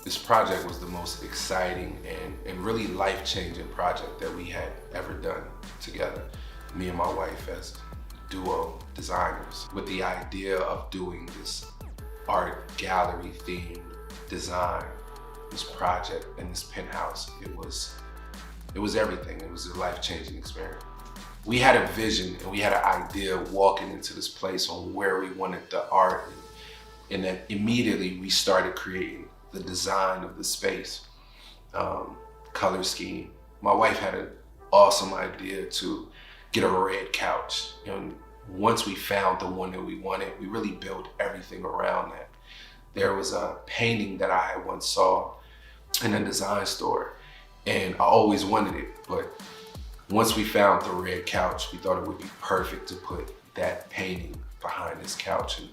This project was the most exciting and really life-changing project that we had ever done together. Me and my wife as duo designers, with the idea of doing this art gallery themed design, this project and this penthouse. It was everything. It was a life-changing experience. We had a vision and we had an idea walking into this place on where we wanted the art, and then immediately we started creating the design of the space, color scheme. My wife had an awesome idea to get a red couch. And once we found the one that we wanted, we really built everything around that. There was a painting that I once saw in a design store, and I always wanted it, but once we found the red couch, we thought it would be perfect to put that painting behind this couch. And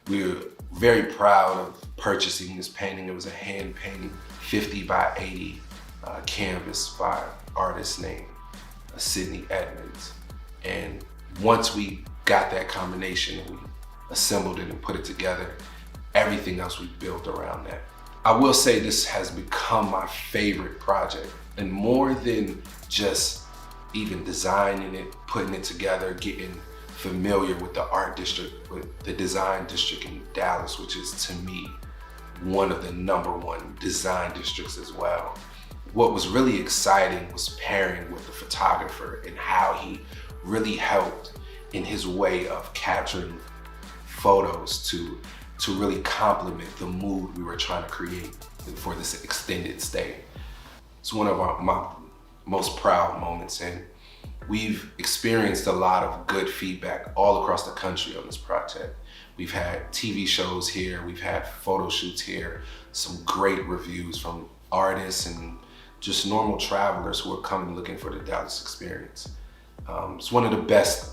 we were very proud of purchasing this painting. It was a hand painting, 50 by 80 canvas by an artist named Sidney Edmonds. And once we got that combination and we assembled it and put it together, everything else we built around that. I will say this has become my favorite project, and more than just even designing it, putting it together, getting familiar with the art district, with the design district in Dallas, which is to me one of the #1 design districts as well. What was really exciting was pairing with the photographer and how he really helped in his way of capturing photos to really complement the mood we were trying to create for this extended stay. It's one of my most proud moments, and we've experienced a lot of good feedback all across the country on this project. We've had TV shows here, we've had photo shoots here, some great reviews from artists and just normal travelers who are coming looking for the Dallas experience. It's one of the best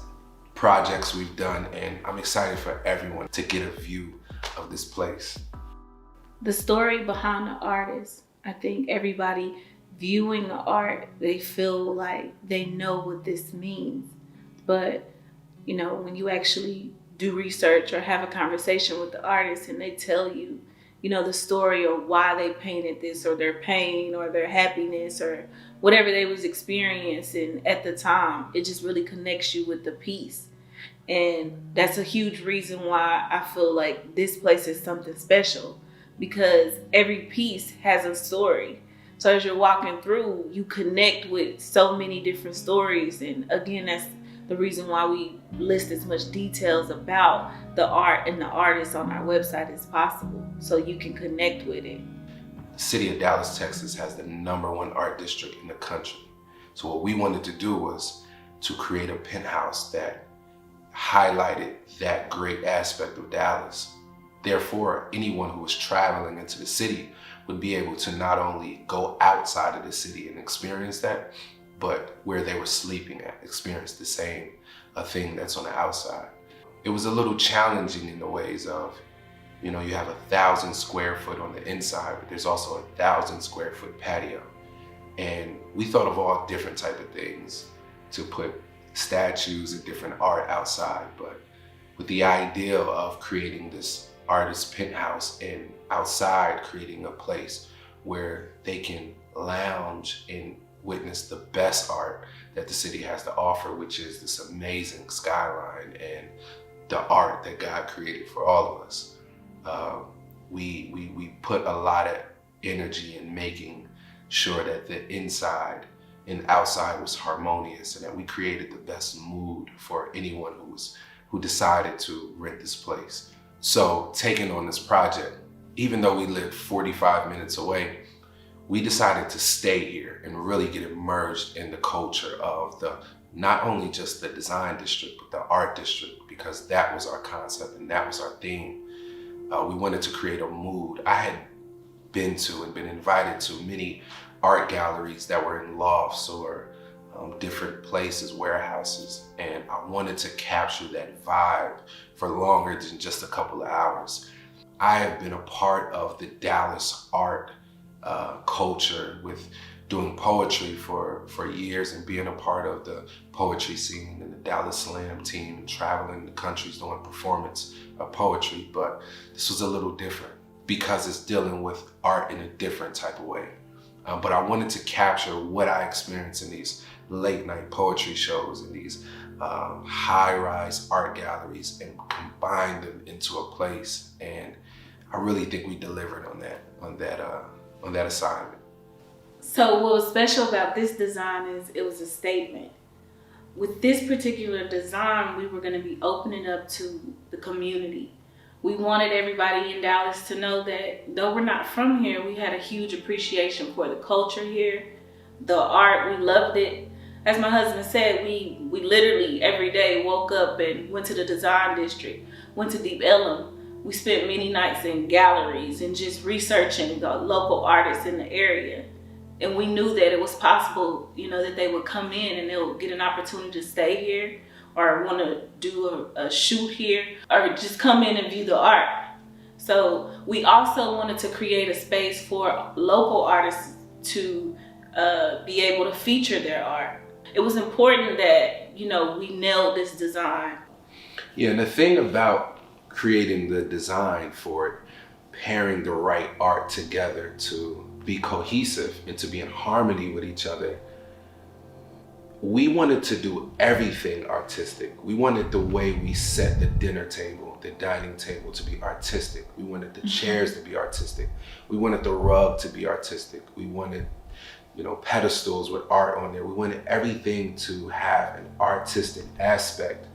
projects we've done, and I'm excited for everyone to get a view of this place. The story behind the artist, I think everybody viewing the art, they feel like they know what this means. But, you know, when you actually do research or have a conversation with the artist and they tell you, you know, the story of why they painted this, or their pain or their happiness or whatever they was experiencing at the time, it just really connects you with the piece. And that's a huge reason why I feel like this place is something special, because every piece has a story. So as you're walking through, you connect with so many different stories. And again, that's the reason why we list as much details about the art and the artists on our website as possible, so you can connect with it. The city of Dallas, Texas has the #1 art district in the country. So what we wanted to do was to create a penthouse that highlighted that great aspect of Dallas. Therefore, anyone who was traveling into the city would be able to not only go outside of the city and experience that, but where they were sleeping at, experience the same thing that's on the outside. It was a little challenging in the ways of, you know, you have 1,000 square foot on the inside, but there's also 1,000 square foot patio. And we thought of all different type of things to put statues and different art outside, but with the idea of creating this artist penthouse and outside creating a place where they can lounge and witness the best art that the city has to offer, which is this amazing skyline and the art that God created for all of us. We put a lot of energy in making sure that the inside and outside was harmonious, and that we created the best mood for anyone who decided to rent this place. So taking on this project, even though we lived 45 minutes away, we decided to stay here and really get immersed in the culture of not only just the design district, but the art district, because that was our concept and that was our theme. We wanted to create a mood. I had been to and been invited to many art galleries that were in lofts or different places, warehouses, and I wanted to capture that vibe for longer than just a couple of hours. I have been a part of the Dallas art culture with doing poetry for years and being a part of the poetry scene and the Dallas Slam team and traveling the countries doing performance of poetry, but this was a little different. because it's dealing with art in a different type of way. But I wanted to capture what I experienced in these late night poetry shows and these high-rise art galleries and combine them into a place. And I really think we delivered on that assignment. So what was special about this design is it was a statement. With this particular design, we were going to be opening up to the community. We wanted everybody in Dallas to know that though we're not from here, we had a huge appreciation for the culture here, the art. We loved it. As my husband said, we literally every day woke up and went to the design district, went to Deep Ellum. We spent many nights in galleries and just researching the local artists in the area. And we knew that it was possible, that they would come in and they'll get an opportunity to stay here or want to do a shoot here or just come in and view the art. So we also wanted to create a space for local artists to be able to feature their art. It was important that, we nailed this design. Yeah, and the thing about creating the design for it, pairing the right art together to be cohesive and to be in harmony with each other, we wanted to do everything artistic. We wanted the way we set the dinner table, the dining table to be artistic. We wanted the chairs to be artistic. We wanted the rug to be artistic. We wanted, pedestals with art on there. We wanted everything to have an artistic aspect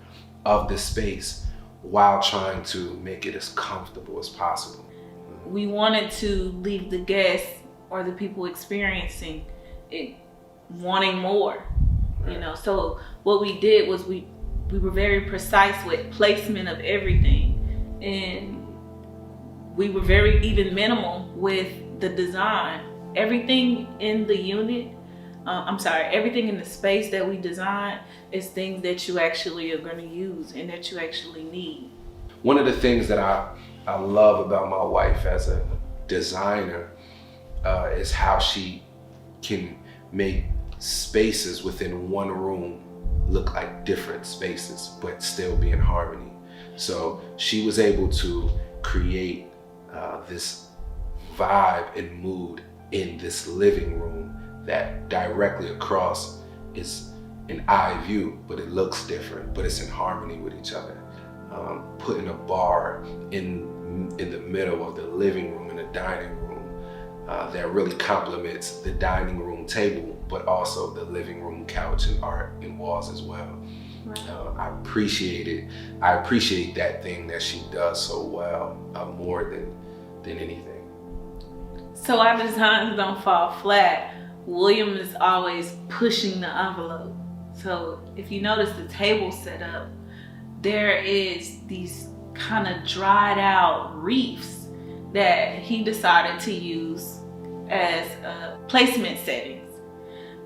of the space while trying to make it as comfortable as possible. We wanted to leave the guests or the people experiencing it wanting more. Right. So what we did was we were very precise with placement of everything, and we were very even minimal with the design. Everything in the unit, everything in the space that we designed is things that you actually are going to use and that you actually need. One of the things that I love about my wife as a designer is how she can make spaces within one room look like different spaces, but still be in harmony. So she was able to create this vibe and mood in this living room that directly across is an eye view, but it looks different, but it's in harmony with each other. Putting a bar in the middle of the living room and the dining room that really complements the dining room table, but also the living room couch and art and walls as well. Right. I appreciate it. I appreciate that thing that she does so well, more than anything. So our designs don't fall flat. William is always pushing the envelope. So if you notice the table set up, there is these kind of dried out reefs that he decided to use as placement settings.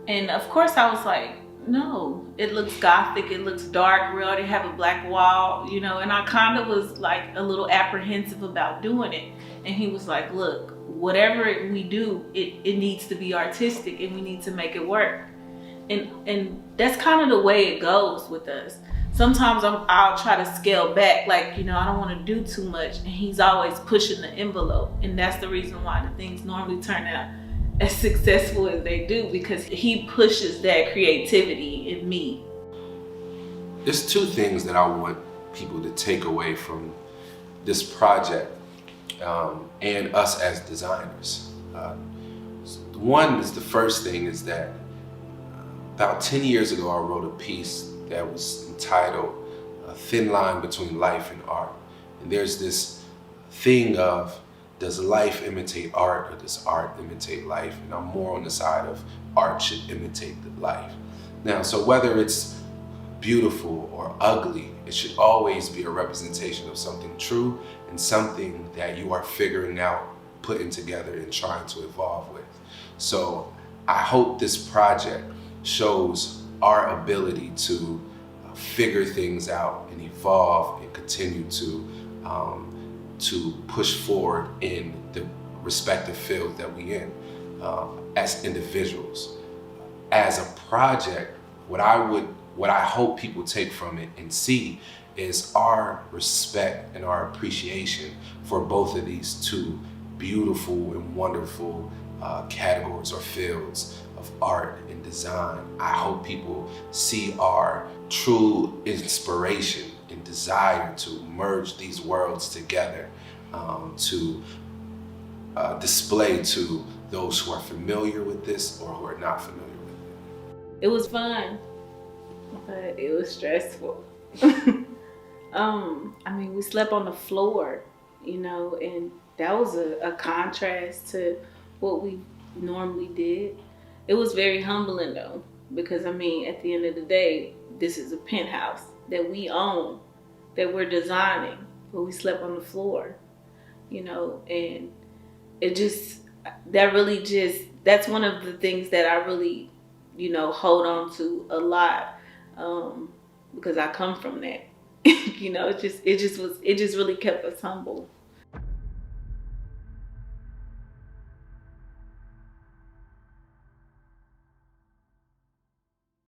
And of course I was like, no, it looks gothic, it looks dark, we already have a black wall, and I kind of was like a little apprehensive about doing it. And he was like, look, whatever we do, it needs to be artistic and we need to make it work. And that's kind of the way it goes with us. Sometimes I'll try to scale back, like, I don't want to do too much, and he's always pushing the envelope. And that's the reason why the things normally turn out as successful as they do, because he pushes that creativity in me. There's two things that I want people to take away from this project and us as designers. One is, the first thing is that about 10 years ago, I wrote a piece that was entitled A Thin Line Between Life and Art. And there's this thing of, does life imitate art or does art imitate life? And I'm more on the side of art should imitate the life. Now, so whether it's beautiful or ugly, it should always be a representation of something true and something that you are figuring out, putting together and trying to evolve with. So I hope this project shows our ability to figure things out and evolve and continue to push forward in the respective fields that we in as individuals. As a project, what I hope people take from it and see is our respect and our appreciation for both of these two beautiful and wonderful categories or fields of art and design. I hope people see our true inspiration and desire to merge these worlds together, to display to those who are familiar with this or who are not familiar with it. It was fun, but it was stressful. I mean, we slept on the floor, and that was a contrast to what we normally did. It was very humbling though, because I mean, at the end of the day, this is a penthouse that we own, that we're designing, but we slept on the floor, and it just, that's one of the things that I really, hold on to a lot, because I come from that. It just really kept us humble.